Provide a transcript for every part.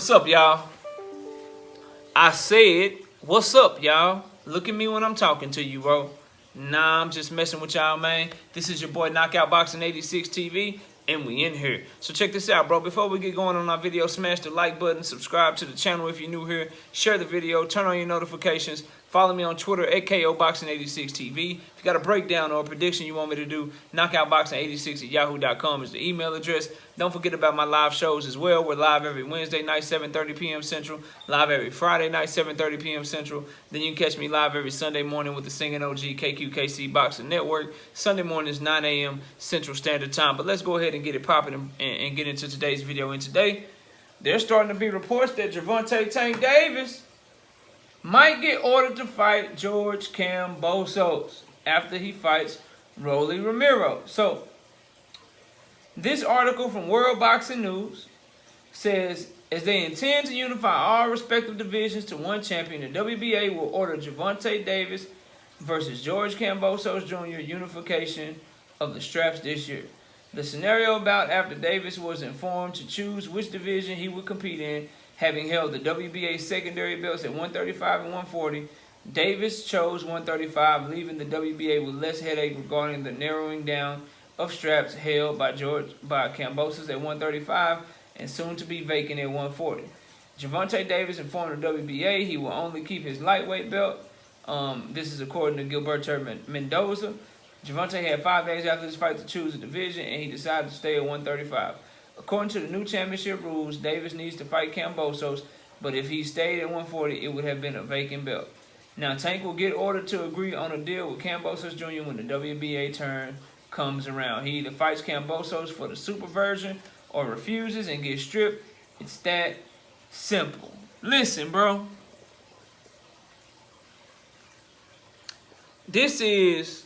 What's up, y'all? I said, what's up, y'all? Look at me when I'm talking to you, bro. Nah, I'm just messing with y'all, man. This is your boy Knockout Boxing 86 TV, and we in here. So check this out, bro. Before we get going on our video, smash the like button, subscribe to the channel if you're new here, share the video, turn on your notifications, follow me on Twitter at KOBoxing86TV. If you got a breakdown or a prediction you want me to do, knockoutboxing86@yahoo.com is the email address. Don't forget about my live shows as well. We're live every Wednesday night, 7:30 p.m. Central. Live every Friday night, 7:30 p.m. Central. Then you can catch me live every Sunday morning with the Singing OG KQKC Boxing Network. Sunday mornings, 9 a.m. Central Standard Time. But let's go ahead and get it popping and get into today's video. And today, there's starting to be reports that Gervonta "Tank" Davis might get ordered to fight George Kambosos after he fights Rolly Romero. So, this article from World Boxing News says, as they intend to unify all respective divisions to one champion, the WBA will order Gervonta Davis versus George Kambosos Jr. unification of the straps this year. The scenario bout after Davis was informed to choose which division he would compete in, having held the WBA secondary belts at 135 and 140. Davis chose 135, leaving the WBA with less headache regarding the narrowing down of straps held by Kambosos at 135 and soon to be vacant at 140. Gervonta Davis informed the WBA he will only keep his lightweight belt. This is according to Gilberto Mendoza. Gervonta had 5 days after this fight to choose a division, and he decided to stay at 135. According to the new championship rules, Davis needs to fight Kambosos, but if he stayed at 140, it would have been a vacant belt. Now, Tank will get ordered to agree on a deal with Kambosos Jr. when the WBA turn comes around. He either fights Kambosos for the super version or refuses and gets stripped. It's that simple. Listen, bro. This is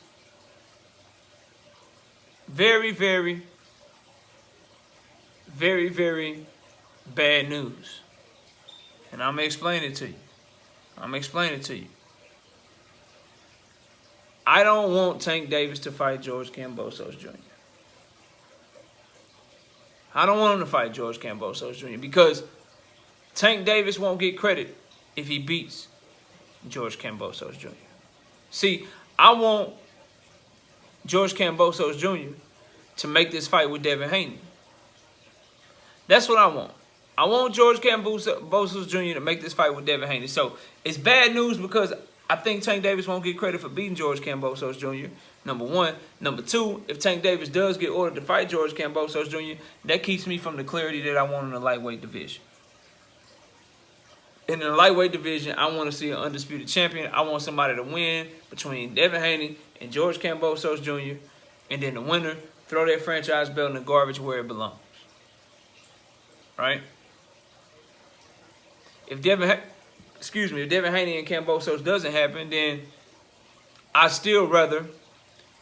very, very, very, very bad news. And I'm going to explain it to you. I don't want Tank Davis to fight George Kambosos Jr. I don't want him to fight George Kambosos Jr. because Tank Davis won't get credit if he beats George Kambosos Jr. See, I want George Kambosos Jr. to make this fight with Devin Haney. That's what I want. I want George Kambosos Jr. to make this fight with Devin Haney. So it's bad news because I think Tank Davis won't get credit for beating George Kambosos Jr., number one. Number two, if Tank Davis does get ordered to fight George Kambosos Jr., that keeps me from the clarity that I want in the lightweight division. In the lightweight division, I want to see an undisputed champion. I want somebody to win between Devin Haney and George Kambosos Jr., and then the winner throw that franchise belt in the garbage where it belongs. Right? If Devin Haney and Kambosos doesn't happen, then I still rather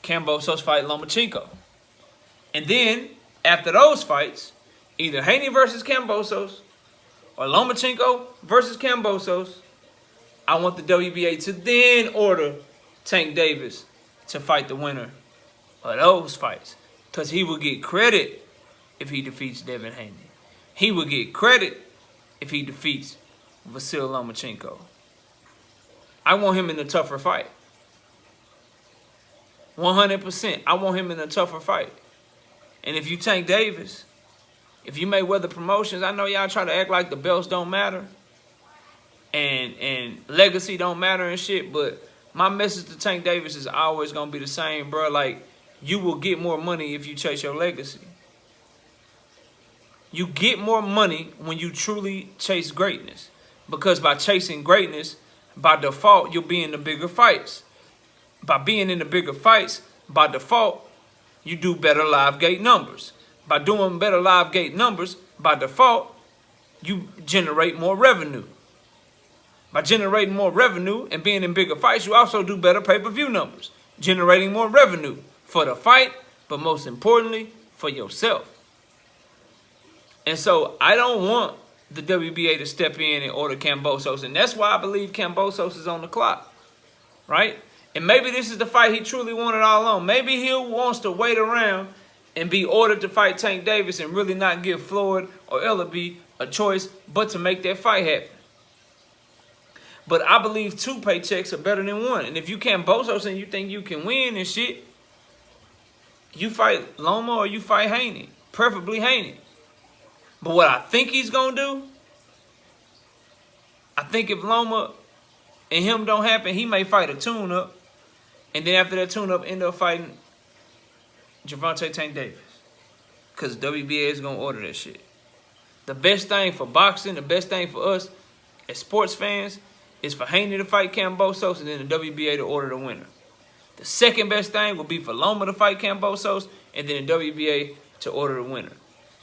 Kambosos fight Lomachenko. And then, after those fights, either Haney versus Kambosos or Lomachenko versus Kambosos, I want the WBA to then order Tank Davis to fight the winner of those fights. Because he will get credit if he defeats Devin Haney. He will get credit if he defeats Vasyl Lomachenko. I want him in a tougher fight. 100%. I want him in a tougher fight. And if you Tank Davis, if you Mayweather Promotions, I know y'all try to act like the belts don't matter and legacy don't matter and shit, but my message to Tank Davis is always going to be the same, bro. Like, you will get more money if you chase your legacy. You get more money when you truly chase greatness. Because by chasing greatness, by default, you'll be in the bigger fights. By being in the bigger fights, by default, you do better live gate numbers. By doing better live gate numbers, by default, you generate more revenue. By generating more revenue and being in bigger fights, you also do better pay-per-view numbers. Generating more revenue for the fight, but most importantly, for yourself. And so I don't want the WBA to step in and order Kambosos. And that's why I believe Kambosos is on the clock. Right? And maybe this is the fight he truly wanted all along. Maybe he wants to wait around and be ordered to fight Tank Davis and really not give Floyd or Ellaby a choice but to make that fight happen. But I believe 2 paychecks are better than 1. And if you Kambosos and you think you can win and shit, you fight Loma or you fight Haney. Preferably Haney. But what I think he's going to do, I think if Loma and him don't happen, he may fight a tune-up. And then after that tune-up, end up fighting Gervonta Tank Davis. Because WBA is going to order that shit. The best thing for boxing, the best thing for us as sports fans, is for Haney to fight Kambosos and then the WBA to order the winner. The second best thing would be for Loma to fight Kambosos and then the WBA to order the winner.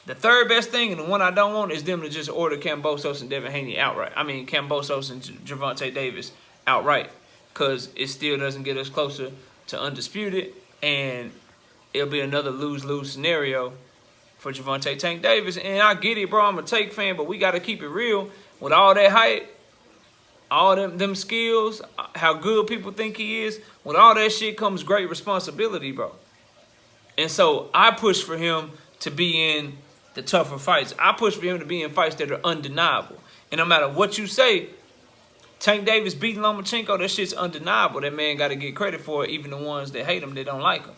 The third best thing, and the one I don't want, is them to just order Kambosos and Devin Haney outright. I mean, Kambosos and Gervonta Davis outright. Because it still doesn't get us closer to undisputed. And it'll be another lose-lose scenario for Gervonta Tank Davis. And I get it, bro. I'm a Tank fan, but we got to keep it real. With all that hype, all them skills, how good people think he is, with all that shit comes great responsibility, bro. And so I push for him to be in the tougher fights. I push for him to be in fights that are undeniable. And no matter what you say, Tank Davis beating Lomachenko, that shit's undeniable. That man got to get credit for it, even the ones that hate him, that don't like him.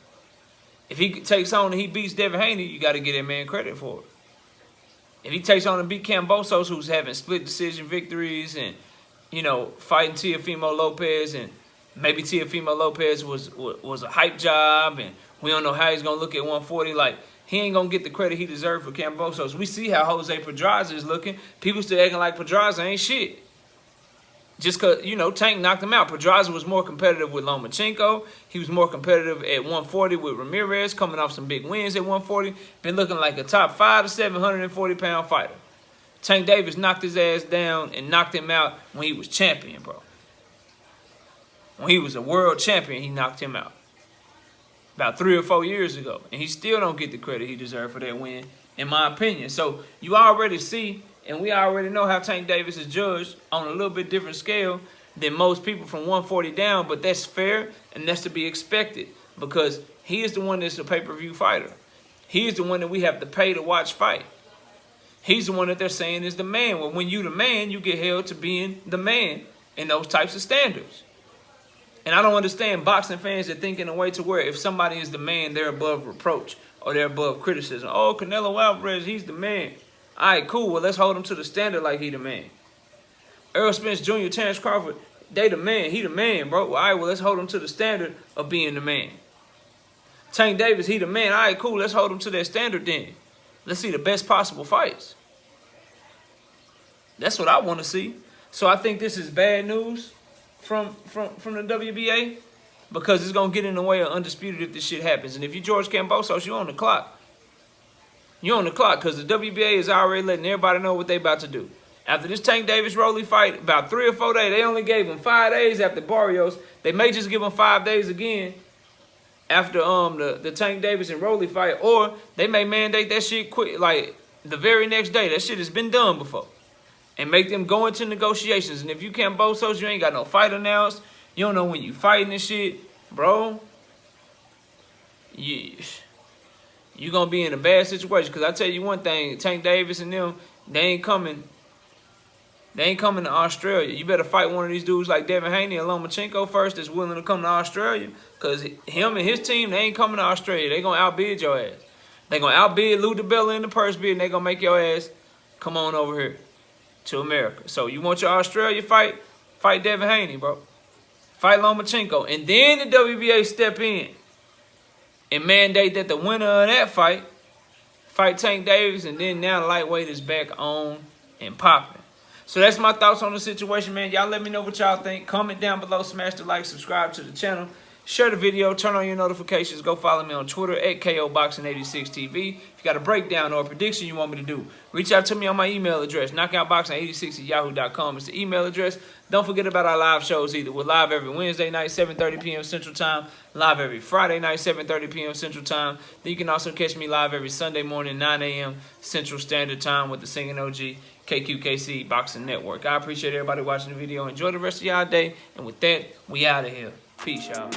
If he takes on and he beats Devin Haney, you got to give that man credit for it. If he takes on and beat Kambosos, who's having split decision victories and, you know, fighting Teofimo Lopez, and maybe Teofimo Lopez was a hype job, and we don't know how he's going to look at 140. Like, he ain't going to get the credit he deserved for Kambosos. We see how Jose Pedraza is looking. People still acting like Pedraza ain't shit. Just because, you know, Tank knocked him out. Pedraza was more competitive with Lomachenko. He was more competitive at 140 with Ramirez, coming off some big wins at 140. Been looking like a top 5 to 740-pound fighter. Tank Davis knocked his ass down and knocked him out when he was champion, bro. When he was a world champion, he knocked him out. About 3 or 4 years ago. And he still don't get the credit he deserved for that win, in my opinion. So you already see, and we already know how Tank Davis is judged on a little bit different scale than most people from 140 down, but that's fair and that's to be expected because he is the one that's a pay-per-view fighter. He is the one that we have to pay to watch fight. He's the one that they're saying is the man. Well, when you the man, you get held to being the man in those types of standards. And I don't understand boxing fans that think in a way to where if somebody is the man, they're above reproach or they're above criticism. Oh, Canelo Alvarez, he's the man. All right, cool. Well, let's hold him to the standard like he the man. Errol Spence Jr., Terrence Crawford, they the man. He the man, bro. All right, well, let's hold him to the standard of being the man. Tank Davis, he the man. All right, cool. Let's hold him to that standard then. Let's see the best possible fights. That's what I want to see. So I think this is bad news from the WBA because it's going to get in the way of undisputed if this shit happens. And if you're George Kambosos, you're on the clock. You're on the clock because the WBA is already letting everybody know what they about to do. After this Tank Davis-Rolly fight, about 3 or 4 days, they only gave him 5 days after Barrios. They may just give him 5 days again after the Tank Davis and Rolly fight, or they may mandate that shit quick, like the very next day. That shit has been done before. And make them go into negotiations. And if you Kambosos, you ain't got no fight announced. You don't know when you fighting and shit, bro. You're going to be in a bad situation. Because I tell you one thing, Tank Davis and them, they ain't coming to Australia. You better fight one of these dudes like Devin Haney and Lomachenko first that's willing to come to Australia. Because him and his team, they ain't coming to Australia. They going to outbid your ass. They going to outbid Lou DiBella in the purse bid, and they going to make your ass come on over here to America. So you want your Australia fight? Fight Devin Haney, bro. Fight Lomachenko. And then the WBA step in and mandate that the winner of that fight Tank Davis, and then now the lightweight is back on and popping. So that's my thoughts on the situation, man. Y'all let me know what y'all think. Comment down below, smash the like, subscribe to the channel. Share the video, turn on your notifications. Go follow me on Twitter at KOBoxing86TV. If you got a breakdown or a prediction you want me to do, reach out to me on my email address, knockoutboxing86@yahoo.com. It's the email address. Don't forget about our live shows either. We're live every Wednesday night, 7:30 p.m. Central Time. Live every Friday night, 7:30 p.m. Central Time. Then you can also catch me live every Sunday morning, 9 a.m. Central Standard Time with the Singing OG KQKC Boxing Network. I appreciate everybody watching the video. Enjoy the rest of y'all day. And with that, we out of here. Peace, y'all.